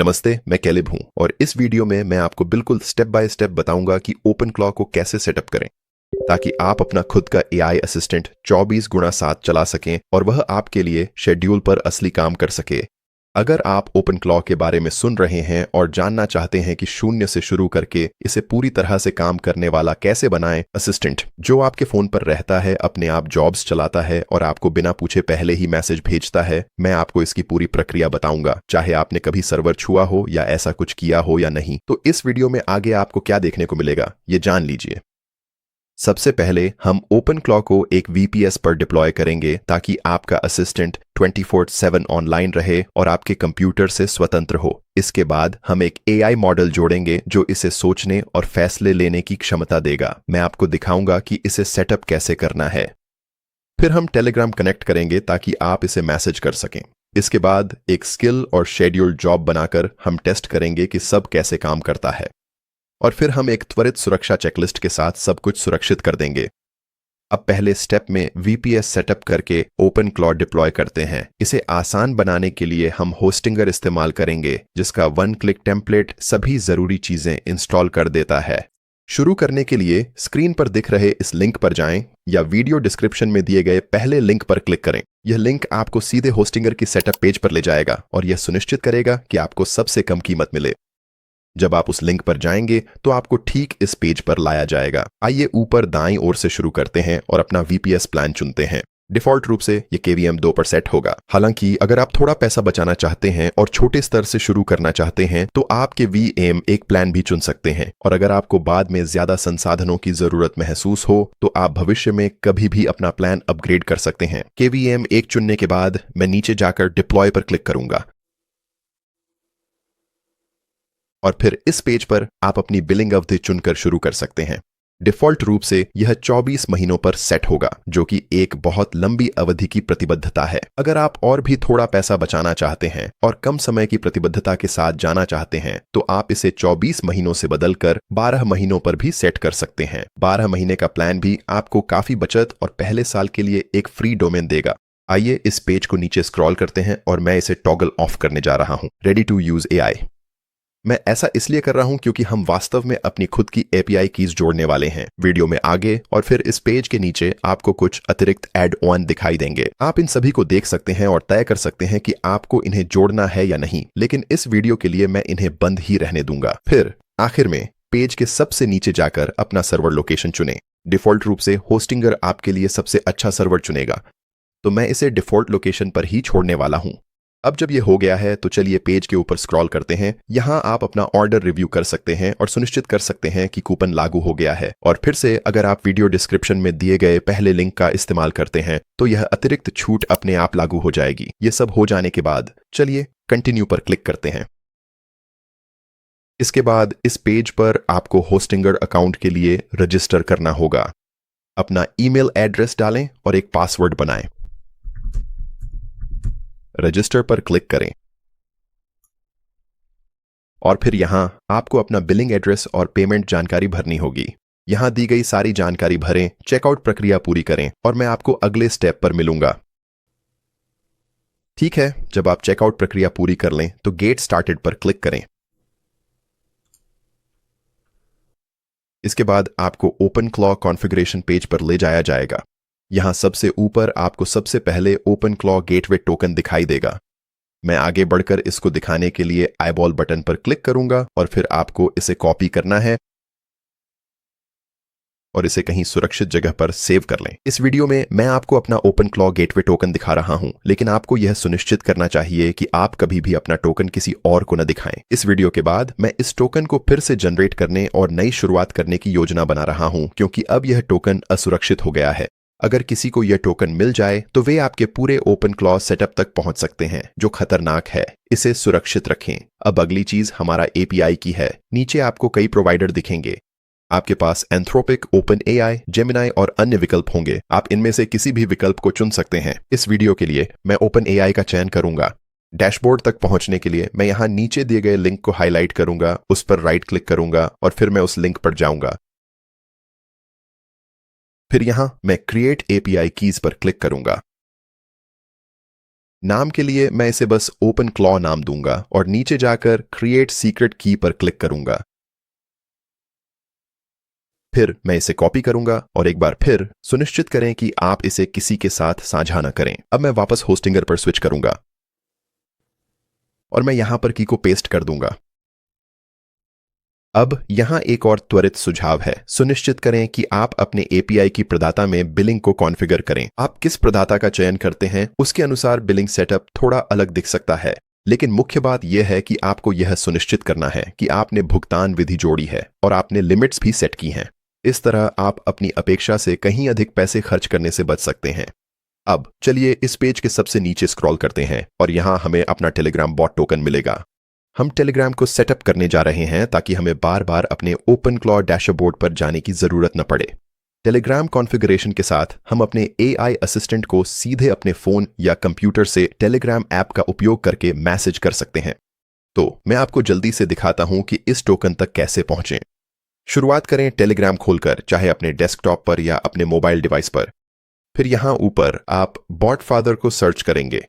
नमस्ते, मैं कैलिब हूं और इस वीडियो में मैं आपको बिल्कुल स्टेप बाय स्टेप बताऊंगा कि ओपन क्लॉ को कैसे सेटअप करें ताकि आप अपना खुद का एआई असिस्टेंट 24x7 चला सकें और वह आपके लिए शेड्यूल पर असली काम कर सके। अगर आप ओपन क्लॉ के बारे में सुन रहे हैं और जानना चाहते हैं कि शून्य से शुरू करके इसे पूरी तरह से काम करने वाला कैसे बनाएं असिस्टेंट जो आपके फोन पर रहता है, अपने आप जॉब्स चलाता है और आपको बिना पूछे पहले ही मैसेज भेजता है, मैं आपको इसकी पूरी प्रक्रिया बताऊंगा, चाहे आपने कभी सर्वर छुआ हो या ऐसा कुछ किया हो या नहीं। तो इस वीडियो में आगे आपको क्या देखने को मिलेगा ये जान लीजिए। सबसे पहले हम ओपन क्लॉ को एक वीपीएस पर डिप्लॉय करेंगे ताकि आपका असिस्टेंट 24/7 ऑनलाइन रहे और आपके कंप्यूटर से स्वतंत्र हो। इसके बाद हम एक एआई मॉडल जोड़ेंगे जो इसे सोचने और फैसले लेने की क्षमता देगा। मैं आपको दिखाऊंगा कि इसे सेटअप कैसे करना है। फिर हम टेलीग्राम कनेक्ट करेंगे ताकि आप इसे मैसेज कर सकें। इसके बाद एक स्किल और शेड्यूल जॉब बनाकर हम टेस्ट करेंगे कि सब कैसे काम करता है और फिर हम एक त्वरित सुरक्षा चेकलिस्ट के साथ सब कुछ सुरक्षित कर देंगे। अब पहले स्टेप में वीपीएस सेटअप करके ओपन क्लॉ डिप्लॉय करते हैं। इसे आसान बनाने के लिए हम होस्टिंगर इस्तेमाल करेंगे जिसका 1 क्लिक टेम्पलेट सभी जरूरी चीजें इंस्टॉल कर देता है। शुरू करने के लिए स्क्रीन पर दिख रहे इस लिंक पर जाएं या वीडियो डिस्क्रिप्शन में दिए गए पहले लिंक पर क्लिक करें। यह लिंक आपको सीधे होस्टिंगर की सेटअप पेज पर ले जाएगा और यह सुनिश्चित करेगा कि आपको सबसे कम कीमत मिले। जब आप उस लिंक पर जाएंगे तो आपको ठीक इस पेज पर लाया जाएगा। आइए ऊपर दाईं ओर से शुरू करते हैं और अपना वीपीएस प्लान चुनते हैं। डिफॉल्ट रूप से ये KVM 2 पर सेट होगा। हालांकि अगर आप थोड़ा पैसा बचाना चाहते हैं और छोटे स्तर से शुरू करना चाहते हैं तो आप KVM एक प्लान भी चुन सकते हैं और अगर आपको बाद में ज्यादा संसाधनों की जरूरत महसूस हो तो आप भविष्य में कभी भी अपना प्लान अपग्रेड कर सकते हैं। KVM 1 चुनने के बाद मैं नीचे जाकर डिप्लॉय पर क्लिक करूंगा और फिर इस पेज पर आप अपनी बिलिंग अवधि चुनकर शुरू कर सकते हैं। डिफॉल्ट रूप से यह 24 महीनों पर सेट होगा जो कि एक बहुत लंबी अवधि की प्रतिबद्धता है। अगर आप और भी थोड़ा पैसा बचाना चाहते हैं और कम समय की प्रतिबद्धता के साथ जाना चाहते हैं तो आप इसे 24 महीनों से बदलकर 12 महीनों पर भी सेट कर सकते हैं। 12 महीने का प्लान भी आपको काफी बचत और पहले साल के लिए एक फ्री डोमेन देगा। आइए इस पेज को नीचे स्क्रॉल करते हैं और मैं इसे टॉगल ऑफ करने जा रहा हूं। Ready to use AI. मैं ऐसा इसलिए कर रहा हूं क्योंकि हम वास्तव में अपनी खुद की API कीज जोड़ने वाले हैं। वीडियो में आगे और फिर इस पेज के नीचे आपको कुछ अतिरिक्त ऐड ऑन दिखाई देंगे। आप इन सभी को देख सकते हैं और तय कर सकते हैं कि आपको इन्हें जोड़ना है या नहीं, लेकिन इस वीडियो के लिए मैं इन्हें बंद ही रहने दूंगा। फिर आखिर में पेज के सबसे नीचे जाकर अपना सर्वर लोकेशन चुनें। डिफॉल्ट रूप से होस्टिंगर आपके लिए सबसे अच्छा सर्वर चुनेगा, तो मैं इसे डिफॉल्ट लोकेशन पर ही छोड़ने वाला हूं। अब जब यह हो गया है तो चलिए पेज के ऊपर स्क्रॉल करते हैं। यहां आप अपना ऑर्डर रिव्यू कर सकते हैं और सुनिश्चित कर सकते हैं कि कूपन लागू हो गया है। और फिर से अगर आप वीडियो डिस्क्रिप्शन में दिए गए पहले लिंक का इस्तेमाल करते हैं तो यह अतिरिक्त छूट अपने आप लागू हो जाएगी। ये सब हो जाने के बाद चलिए कंटिन्यू पर क्लिक करते हैं। इसके बाद इस पेज पर आपको होस्टिंगर अकाउंट के लिए रजिस्टर करना होगा। अपना ईमेल एड्रेस डालें और एक पासवर्ड बनाएं। रजिस्टर पर क्लिक करें और फिर यहां आपको अपना बिलिंग एड्रेस और पेमेंट जानकारी भरनी होगी। यहां दी गई सारी जानकारी भरें, चेकआउट प्रक्रिया पूरी करें और मैं आपको अगले स्टेप पर मिलूंगा। ठीक है, जब आप चेकआउट प्रक्रिया पूरी कर लें तो गेट स्टार्टेड पर क्लिक करें। इसके बाद आपको ओपन क्लॉ कॉन्फ़िगरेशन पेज पर ले जाया जाएगा। यहां सबसे ऊपर आपको सबसे पहले ओपन क्लॉ गेटवे टोकन दिखाई देगा। मैं आगे बढ़कर इसको दिखाने के लिए आईबॉल बटन पर क्लिक करूंगा और फिर आपको इसे कॉपी करना है और इसे कहीं सुरक्षित जगह पर सेव कर लें। इस वीडियो में मैं आपको अपना ओपन क्लॉ गेटवे टोकन दिखा रहा हूं, लेकिन आपको यह सुनिश्चित करना चाहिए कि आप कभी भी अपना टोकन किसी और को न दिखाएं। इस वीडियो के बाद मैं इस टोकन को फिर से जनरेट करने और नई शुरुआत करने की योजना बना रहा हूं क्योंकि अब यह टोकन असुरक्षित हो गया है। अगर किसी को यह टोकन मिल जाए तो वे आपके पूरे ओपन क्लॉ सेटअप तक पहुंच सकते हैं, जो खतरनाक है। इसे सुरक्षित रखें। अब अगली चीज हमारा API की है। नीचे आपको कई प्रोवाइडर दिखेंगे। आपके पास एंथ्रोपिक, OpenAI, जेमिनाई और अन्य विकल्प होंगे। आप इनमें से किसी भी विकल्प को चुन सकते हैं। इस वीडियो के लिए मैं OpenAI का चयन करूंगा। डैशबोर्ड तक पहुंचने के लिए मैं यहां नीचे दिए गए लिंक को हाईलाइट करूंगा, उस पर राइट क्लिक करूंगा और फिर मैं उस लिंक पर जाऊंगा। फिर यहां मैं क्रिएट API कीज पर क्लिक करूंगा। नाम के लिए मैं इसे बस ओपन क्लॉ नाम दूंगा और नीचे जाकर क्रिएट सीक्रेट की पर क्लिक करूंगा। फिर मैं इसे कॉपी करूंगा और एक बार फिर सुनिश्चित करें कि आप इसे किसी के साथ साझा न करें। अब मैं वापस होस्टिंगर पर स्विच करूंगा और मैं यहां पर की को पेस्ट कर दूंगा। अब यहां एक और त्वरित सुझाव है। सुनिश्चित करें कि आप अपने एपीआई की प्रदाता में बिलिंग को कॉन्फ़िगर करें। आप किस प्रदाता का चयन करते हैं उसके अनुसार बिलिंग सेटअप थोड़ा अलग दिख सकता है, लेकिन मुख्य बात यह है कि आपको यह सुनिश्चित करना है कि आपने भुगतान विधि जोड़ी है और आपने लिमिट्स भी सेट की हैं। इस तरह आप अपनी अपेक्षा से कहीं अधिक पैसे खर्च करने से बच सकते हैं। अब चलिए इस पेज के सबसे नीचे स्क्रॉल करते हैं और यहां हमें अपना टेलीग्राम बॉट टोकन मिलेगा। हम टेलीग्राम को सेटअप करने जा रहे हैं ताकि हमें बार बार अपने ओपन क्लॉ डैशबोर्ड पर जाने की जरूरत न पड़े। टेलीग्राम कॉन्फ़िगरेशन के साथ हम अपने एआई असिस्टेंट को सीधे अपने फोन या कंप्यूटर से टेलीग्राम ऐप का उपयोग करके मैसेज कर सकते हैं। तो मैं आपको जल्दी से दिखाता हूं कि इस टोकन तक कैसे पहुंचें। शुरुआत करें टेलीग्राम खोलकर, चाहे अपने डेस्कटॉप पर या अपने मोबाइल डिवाइस पर। फिर यहां ऊपर आप बॉट फादर को सर्च करेंगे।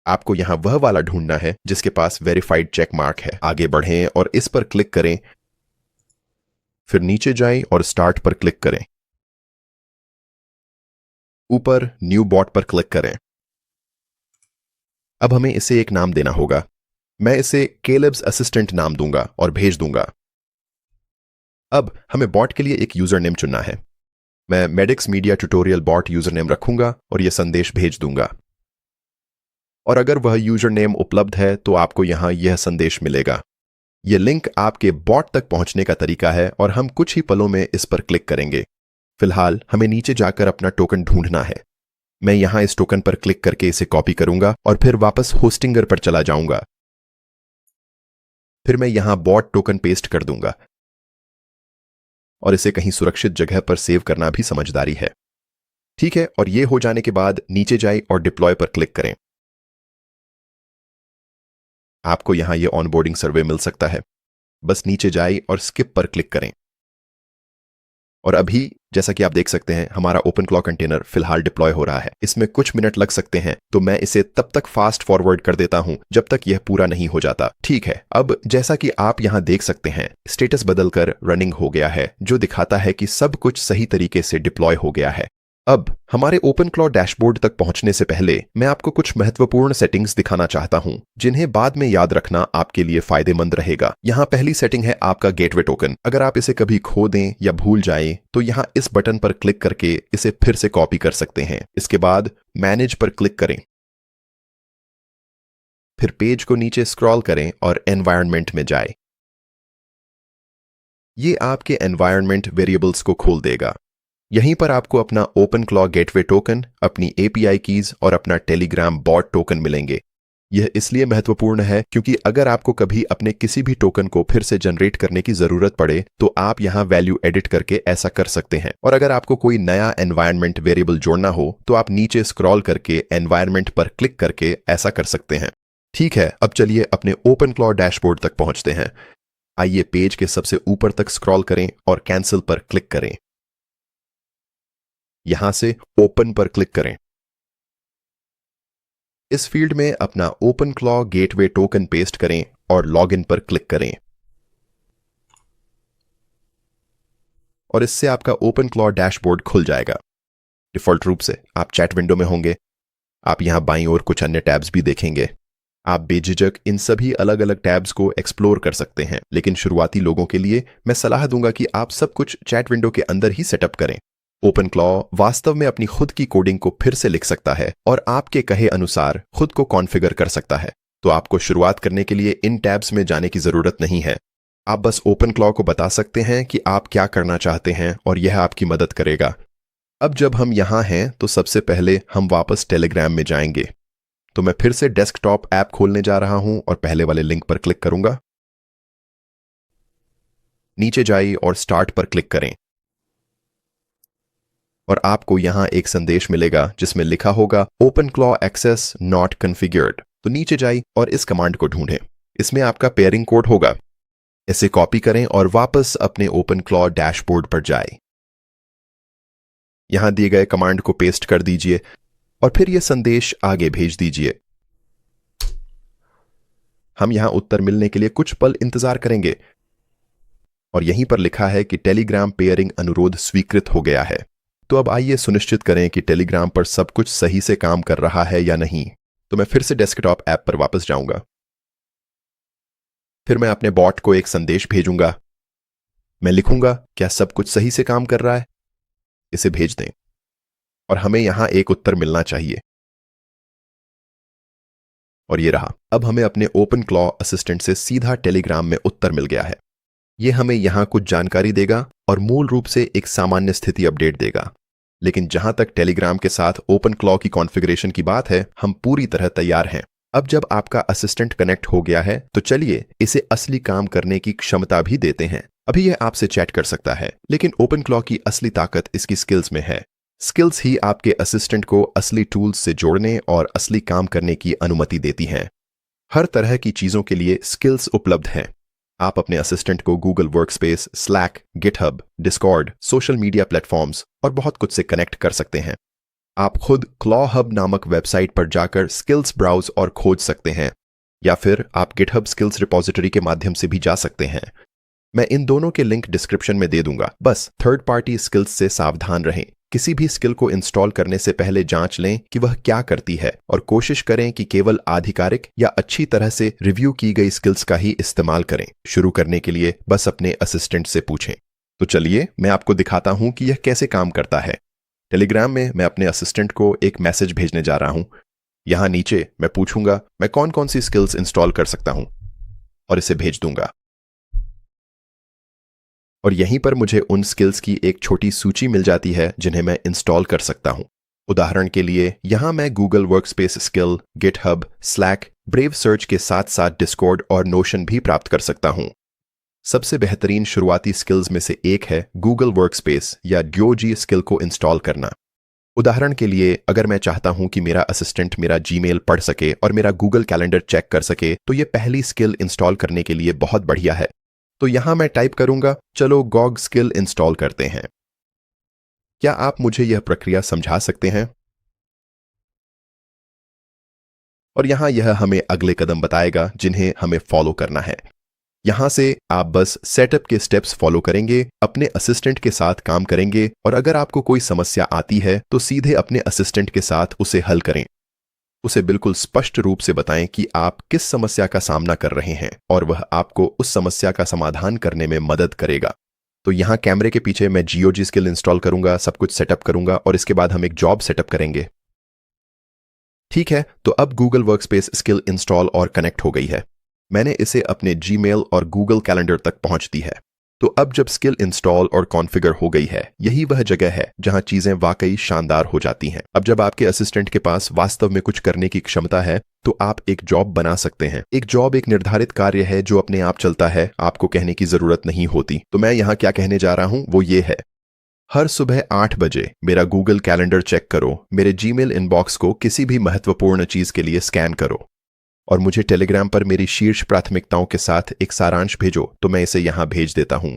आपको यहां वह वाला ढूंढना है जिसके पास वेरीफाइड चेक मार्क है। आगे बढ़ें और इस पर क्लिक करें। फिर नीचे जाएं और स्टार्ट पर क्लिक करें। ऊपर न्यू बॉट पर क्लिक करें। अब हमें इसे एक नाम देना होगा। मैं इसे केलेब्स असिस्टेंट नाम दूंगा और भेज दूंगा। अब हमें बॉट के लिए एक यूजर नेम चुनना है। मैं medics media tutorial bot user name रखूंगा और यह संदेश भेज दूंगा। और अगर वह यूजर नेम उपलब्ध है तो आपको यहां यह संदेश मिलेगा। यह लिंक आपके बॉट तक पहुंचने का तरीका है और हम कुछ ही पलों में इस पर क्लिक करेंगे। फिलहाल हमें नीचे जाकर अपना टोकन ढूंढना है। मैं यहां इस टोकन पर क्लिक करके इसे कॉपी करूंगा और फिर वापस होस्टिंगर पर चला जाऊंगा। फिर मैं यहां बॉट टोकन पेस्ट कर दूंगा और इसे कहीं सुरक्षित जगह पर सेव करना भी समझदारी है। ठीक है, और यह हो जाने के बाद नीचे जाए और डिप्लॉय पर क्लिक करें। आपको यहां यह ऑनबोर्डिंग सर्वे मिल सकता है। बस नीचे जाए और स्किप पर क्लिक करें। और अभी जैसा कि आप देख सकते हैं हमारा ओपन क्लॉ कंटेनर फिलहाल डिप्लॉय हो रहा है। इसमें कुछ मिनट लग सकते हैं, तो मैं इसे तब तक फास्ट फॉरवर्ड कर देता हूं जब तक यह पूरा नहीं हो जाता। ठीक है, अब जैसा कि आप यहां देख सकते हैं स्टेटस बदलकर रनिंग हो गया है, जो दिखाता है कि सब कुछ सही तरीके से डिप्लॉय हो गया है। अब हमारे ओपन क्लॉ डैशबोर्ड तक पहुंचने से पहले मैं आपको कुछ महत्वपूर्ण सेटिंग्स दिखाना चाहता हूं, जिन्हें बाद में याद रखना आपके लिए फायदेमंद रहेगा। यहां पहली सेटिंग है आपका गेटवे टोकन। अगर आप इसे कभी खो दें या भूल जाएं, तो यहां इस बटन पर क्लिक करके इसे फिर से कॉपी कर सकते हैं। इसके बाद मैनेज पर क्लिक करें। फिर पेज को नीचे स्क्रॉल करें और एनवायरनमेंट में जाएं। ये आपके एनवायरनमेंट वेरिएबल्स को खोल देगा। यहीं पर आपको अपना ओपन क्लॉ गेटवे टोकन, अपनी एपीआई कीज और अपना टेलीग्राम बॉट टोकन मिलेंगे। यह इसलिए महत्वपूर्ण है क्योंकि अगर आपको कभी अपने किसी भी टोकन को फिर से जनरेट करने की जरूरत पड़े तो आप यहां वैल्यू एडिट करके ऐसा कर सकते हैं। और अगर आपको कोई नया एनवायरनमेंट वेरिएबल जोड़ना हो तो आप नीचे स्क्रॉल करके एनवायरनमेंट पर क्लिक करके ऐसा कर सकते हैं। ठीक है, अब चलिए अपने ओपन क्लॉ डैशबोर्ड तक पहुंचते हैं। आइए पेज के सबसे ऊपर तक स्क्रॉल करें और कैंसिल पर क्लिक करें। यहां से ओपन पर क्लिक करें। इस फील्ड में अपना Open Claw gateway token paste करें और लॉगिन पर क्लिक करें। और इससे आपका ओपन क्लॉ डैशबोर्ड खुल जाएगा। डिफॉल्ट रूप से आप चैट विंडो में होंगे। आप यहां बाईं ओर कुछ अन्य टैब्स भी देखेंगे। आप बेझिझक इन सभी अलग अलग टैब्स को एक्सप्लोर कर सकते हैं, लेकिन शुरुआती लोगों के लिए मैं सलाह दूंगा कि आप सब कुछ चैट विंडो के अंदर ही सेटअप करें। ओपन क्लॉ वास्तव में अपनी खुद की कोडिंग को फिर से लिख सकता है और आपके कहे अनुसार खुद को कॉन्फ़िगर कर सकता है। तो आपको शुरुआत करने के लिए इन टैब्स में जाने की जरूरत नहीं है। आप बस ओपन क्लॉ को बता सकते हैं कि आप क्या करना चाहते हैं और यह आपकी मदद करेगा। अब जब हम यहां हैं तो सबसे पहले हम वापस टेलीग्राम में जाएंगे। तो मैं फिर से डेस्कटॉप ऐप खोलने जा रहा हूं और पहले वाले लिंक पर क्लिक करूंगा। नीचे जाइए और स्टार्ट पर क्लिक करें और आपको यहां एक संदेश मिलेगा जिसमें लिखा होगा Open Claw access not configured. तो नीचे जाइए और इस कमांड को ढूंढें। इसमें आपका पेयरिंग कोड होगा। इसे कॉपी करें और वापस अपने ओपन क्लॉ डैशबोर्ड पर जाएं। यहां दिए गए कमांड को पेस्ट कर दीजिए और फिर यह संदेश आगे भेज दीजिए। हम यहां उत्तर मिलने के लिए कुछ पल इंतजार करेंगे और यहीं पर लिखा है कि टेलीग्राम पेयरिंग अनुरोध स्वीकृत हो गया है। तो अब आइए सुनिश्चित करें कि टेलीग्राम पर सब कुछ सही से काम कर रहा है या नहीं। तो मैं फिर से डेस्कटॉप ऐप पर वापस जाऊंगा। फिर मैं अपने बॉट को एक संदेश भेजूंगा। मैं लिखूंगा, क्या सब कुछ सही से काम कर रहा है? इसे भेज दें और हमें यहां एक उत्तर मिलना चाहिए। और ये रहा। अब हमें अपने ओपन क्लॉ असिस्टेंट से सीधा टेलीग्राम में उत्तर मिल गया है। ये हमें यहां कुछ जानकारी देगा और मूल रूप से एक सामान्य स्थिति अपडेट देगा। लेकिन जहां तक टेलीग्राम के साथ ओपन क्लॉ की कॉन्फ़िगरेशन की बात है, हम पूरी तरह तैयार हैं। अब जब आपका असिस्टेंट कनेक्ट हो गया है, तो चलिए इसे असली काम करने की क्षमता भी देते हैं। अभी यह आपसे चैट कर सकता है, लेकिन ओपन क्लॉ की असली ताकत इसकी स्किल्स में है। स्किल्स ही आपके असिस्टेंट को असली टूल्स से जोड़ने और असली काम करने की अनुमति देती हैं। हर तरह की चीजों के लिए स्किल्स उपलब्ध हैं। आप अपने असिस्टेंट को Google workspace, slack, GitHub, Discord, social media platforms और बहुत कुछ से कनेक्ट कर सकते हैं। आप खुद क्लॉ हब नामक वेबसाइट पर जाकर स्किल्स ब्राउज और खोज सकते हैं, या फिर आप गिटहब स्किल्स रिपोजिटरी के माध्यम से भी जा सकते हैं। मैं इन दोनों के लिंक डिस्क्रिप्शन में दे दूंगा। बस थर्ड पार्टी स्किल्स से सावधान रहें। किसी भी स्किल को इंस्टॉल करने से पहले जांच लें कि वह क्या करती है और कोशिश करें कि केवल आधिकारिक या अच्छी तरह से रिव्यू की गई स्किल्स का ही इस्तेमाल करें। शुरू करने के लिए बस अपने असिस्टेंट से पूछें। तो चलिए मैं आपको दिखाता हूं कि यह कैसे काम करता है। टेलीग्राम में मैं अपने असिस्टेंट को एक मैसेज भेजने जा रहा हूं। यहां नीचे मैं पूछूंगा मैं कौन कौन सी स्किल्स इंस्टॉल कर सकता हूं और इसे भेज दूंगा। और यहीं पर मुझे उन स्किल्स की एक छोटी सूची मिल जाती है जिन्हें मैं इंस्टॉल कर सकता हूं। उदाहरण के लिए यहां मैं Google workspace skill, GitHub, slack, brave search के साथ साथ डिस्कॉर्ड और नोशन भी प्राप्त कर सकता हूं। सबसे बेहतरीन शुरुआती स्किल्स में से एक है गूगल वर्कस्पेस या ड्योजी स्किल को इंस्टॉल करना। उदाहरण के लिए अगर मैं चाहता हूं कि मेरा असिस्टेंट मेरा जीमेल पढ़ सके और मेरा गूगल कैलेंडर चेक कर सके, तो यह पहली स्किल इंस्टॉल करने के लिए बहुत बढ़िया है। तो यहां मैं टाइप करूंगा, चलो गॉग स्किल इंस्टॉल करते हैं। क्या आप मुझे यह प्रक्रिया समझा सकते हैं? और यहां यह हमें अगले कदम बताएगा जिन्हें हमें फॉलो करना है। यहां से आप बस सेटअप के स्टेप्स फॉलो करेंगे, अपने असिस्टेंट के साथ काम करेंगे और अगर आपको कोई समस्या आती है तो सीधे अपने असिस्टेंट के साथ उसे हल करें। उसे बिल्कुल स्पष्ट रूप से बताएं कि आप किस समस्या का सामना कर रहे हैं और वह आपको उस समस्या का समाधान करने में मदद करेगा। तो यहां कैमरे के पीछे मैं जीओजी स्किल इंस्टॉल करूंगा, सब कुछ सेटअप करूंगा और इसके बाद हम एक जॉब सेटअप करेंगे। ठीक है, तो अब गूगल वर्कस्पेस स्किल इंस्टॉल और कनेक्ट हो गई है। मैंने इसे अपने जीमेल और गूगल कैलेंडर तक पहुंच दी है। तो अब जब स्किल इंस्टॉल और कॉन्फ़िगर हो गई है, यही वह जगह है जहां चीजें वाकई शानदार हो जाती हैं। अब जब आपके असिस्टेंट के पास वास्तव में कुछ करने की क्षमता है, तो आप एक जॉब बना सकते हैं। एक जॉब एक निर्धारित कार्य है जो अपने आप चलता है, आपको कहने की जरूरत नहीं होती। तो मैं यहां क्या कहने जा रहा हूं वो ये है, हर सुबह 8 बजे मेरा गूगल कैलेंडर चेक करो, मेरे जीमेल इनबॉक्स को किसी भी महत्वपूर्ण चीज के लिए स्कैन करो और मुझे टेलीग्राम पर मेरी शीर्ष प्राथमिकताओं के साथ एक सारांश भेजो। तो मैं इसे यहां भेज देता हूं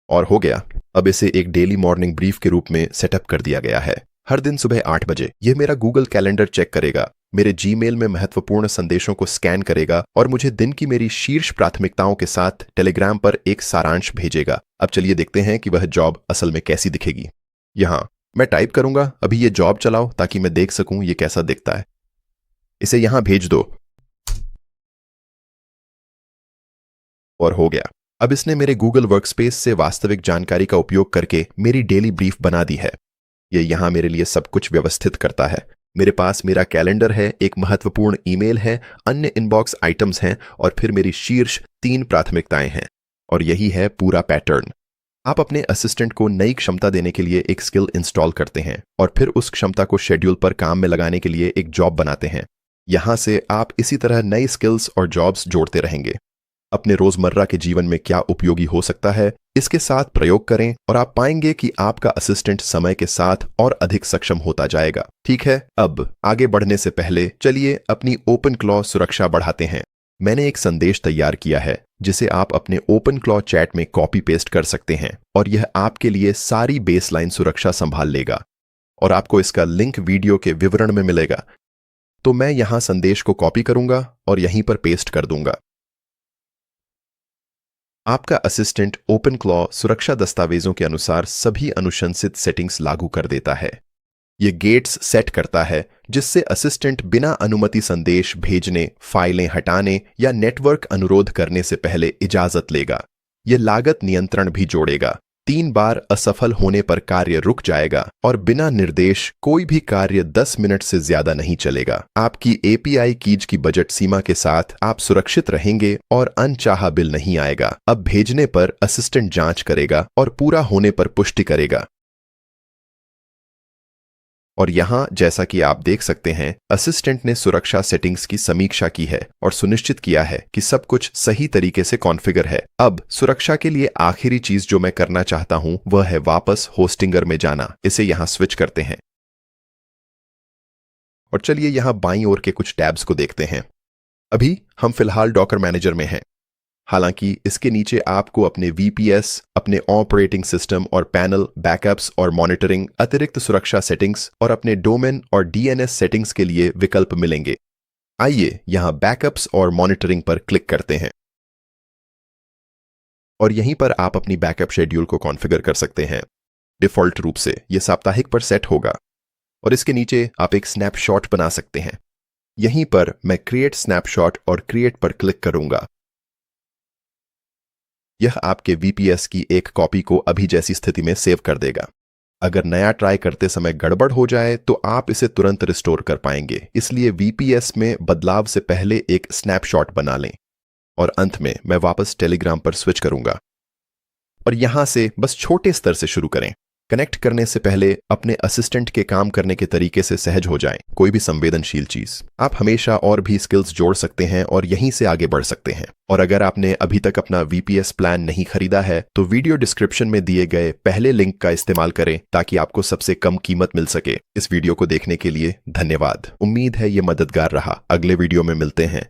और हो गया। अब इसे एक डेली मॉर्निंग ब्रीफ के रूप में सेटअप कर दिया गया है। हर दिन सुबह 8 बजे यह मेरा गूगल कैलेंडर चेक करेगा, मेरे जीमेल में महत्वपूर्ण संदेशों को स्कैन करेगा और मुझे दिन की मेरी शीर्ष प्राथमिकताओं के साथ टेलीग्राम पर एक सारांश भेजेगा। अब चलिए देखते हैं कि वह जॉब असल में कैसी दिखेगी। यहां मैं टाइप करूंगा, अभी ये जॉब चलाओ ताकि मैं देख सकूं ये कैसा दिखता है। इसे यहां भेज दो और हो गया। अब इसने मेरे गूगल वर्कस्पेस से वास्तविक जानकारी का उपयोग करके मेरी डेली ब्रीफ बना दी है। ये यहां मेरे लिए सब कुछ व्यवस्थित करता है। मेरे पास मेरा कैलेंडर है, एक महत्वपूर्ण ईमेल है, अन्य इनबॉक्स आइटम्स हैं और फिर मेरी शीर्ष 3 प्राथमिकताएं हैं। और यही है पूरा पैटर्न। आप अपने असिस्टेंट को नई क्षमता देने के लिए एक स्किल इंस्टॉल करते हैं और फिर उस क्षमता को शेड्यूल पर काम में लगाने के लिए एक जॉब बनाते हैं। यहां से आप इसी तरह नई स्किल्स और जॉब्स जोड़ते रहेंगे। अपने रोजमर्रा के जीवन में क्या उपयोगी हो सकता है, इसके साथ प्रयोग करें और आप पाएंगे कि आपका असिस्टेंट समय के साथ और अधिक सक्षम होता जाएगा। ठीक है, अब आगे बढ़ने से पहले चलिए अपनी ओपन क्लॉ सुरक्षा बढ़ाते हैं। मैंने एक संदेश तैयार किया है जिसे आप अपने ओपन क्लॉ चैट में कॉपी पेस्ट कर सकते हैं और यह आपके लिए सारी बेसलाइन सुरक्षा संभाल लेगा। और आपको इसका लिंक वीडियो के विवरण में मिलेगा। तो मैं यहां संदेश को कॉपी करूंगा और यहीं पर पेस्ट कर दूंगा। आपका असिस्टेंट ओपनक्लॉ सुरक्षा दस्तावेजों के अनुसार सभी अनुशंसित सेटिंग्स लागू कर देता है। ये गेट्स सेट करता है जिससे असिस्टेंट बिना अनुमति संदेश भेजने, फाइलें हटाने या नेटवर्क अनुरोध करने से पहले इजाजत लेगा। ये लागत नियंत्रण भी जोड़ेगा। 3 बार असफल होने पर कार्य रुक जाएगा और बिना निर्देश कोई भी कार्य 10 मिनट से ज्यादा नहीं चलेगा। आपकी एपीआई कीज की बजट सीमा के साथ आप सुरक्षित रहेंगे और अनचाहा बिल नहीं आएगा। अब भेजने पर असिस्टेंट जांच करेगा और पूरा होने पर पुष्टि करेगा। और यहां जैसा कि आप देख सकते हैं, असिस्टेंट ने सुरक्षा सेटिंग्स की समीक्षा की है और सुनिश्चित किया है कि सब कुछ सही तरीके से कॉन्फ़िगर है। अब सुरक्षा के लिए आखिरी चीज जो मैं करना चाहता हूं वह है वापस होस्टिंगर में जाना। इसे यहां स्विच करते हैं और चलिए यहां बाईं ओर के कुछ टैब्स को देखते हैं। अभी हम फिलहाल डॉकर मैनेजर में हैं। हालांकि इसके नीचे आपको अपने वीपीएस, अपने ऑपरेटिंग सिस्टम और पैनल, बैकअप्स और मॉनिटरिंग, अतिरिक्त सुरक्षा सेटिंग्स और अपने डोमेन और डीएनएस सेटिंग्स के लिए विकल्प मिलेंगे। आइए यहां बैकअप्स और मॉनिटरिंग पर क्लिक करते हैं और यहीं पर आप अपनी बैकअप शेड्यूल को कॉन्फ़िगर कर सकते हैं। डिफ़ॉल्ट रूप से यह साप्ताहिक पर सेट होगा और इसके नीचे आप एक स्नैपशॉट बना सकते हैं। यहीं पर मैं क्रिएट स्नैपशॉट और क्रिएट पर क्लिक करूंगा। यह आपके वीपीएस की एक कॉपी को अभी जैसी स्थिति में सेव कर देगा। अगर नया ट्राई करते समय गड़बड़ हो जाए तो आप इसे तुरंत रिस्टोर कर पाएंगे। इसलिए वीपीएस में बदलाव से पहले एक स्नैपशॉट बना लें। और अंत में मैं वापस टेलीग्राम पर स्विच करूंगा और यहां से बस छोटे स्तर से शुरू करें। कनेक्ट करने से पहले अपने असिस्टेंट के काम करने के तरीके से सहज हो जाएं। कोई भी संवेदनशील चीज। आप हमेशा और भी स्किल्स जोड़ सकते हैं और यहीं से आगे बढ़ सकते हैं। और अगर आपने अभी तक अपना वीपीएस प्लान नहीं खरीदा है तो वीडियो डिस्क्रिप्शन में दिए गए पहले लिंक का इस्तेमाल करें ताकि आपको सबसे कम कीमत मिल सके। इस वीडियो को देखने के लिए धन्यवाद। उम्मीद है ये मददगार रहा। अगले वीडियो में मिलते हैं।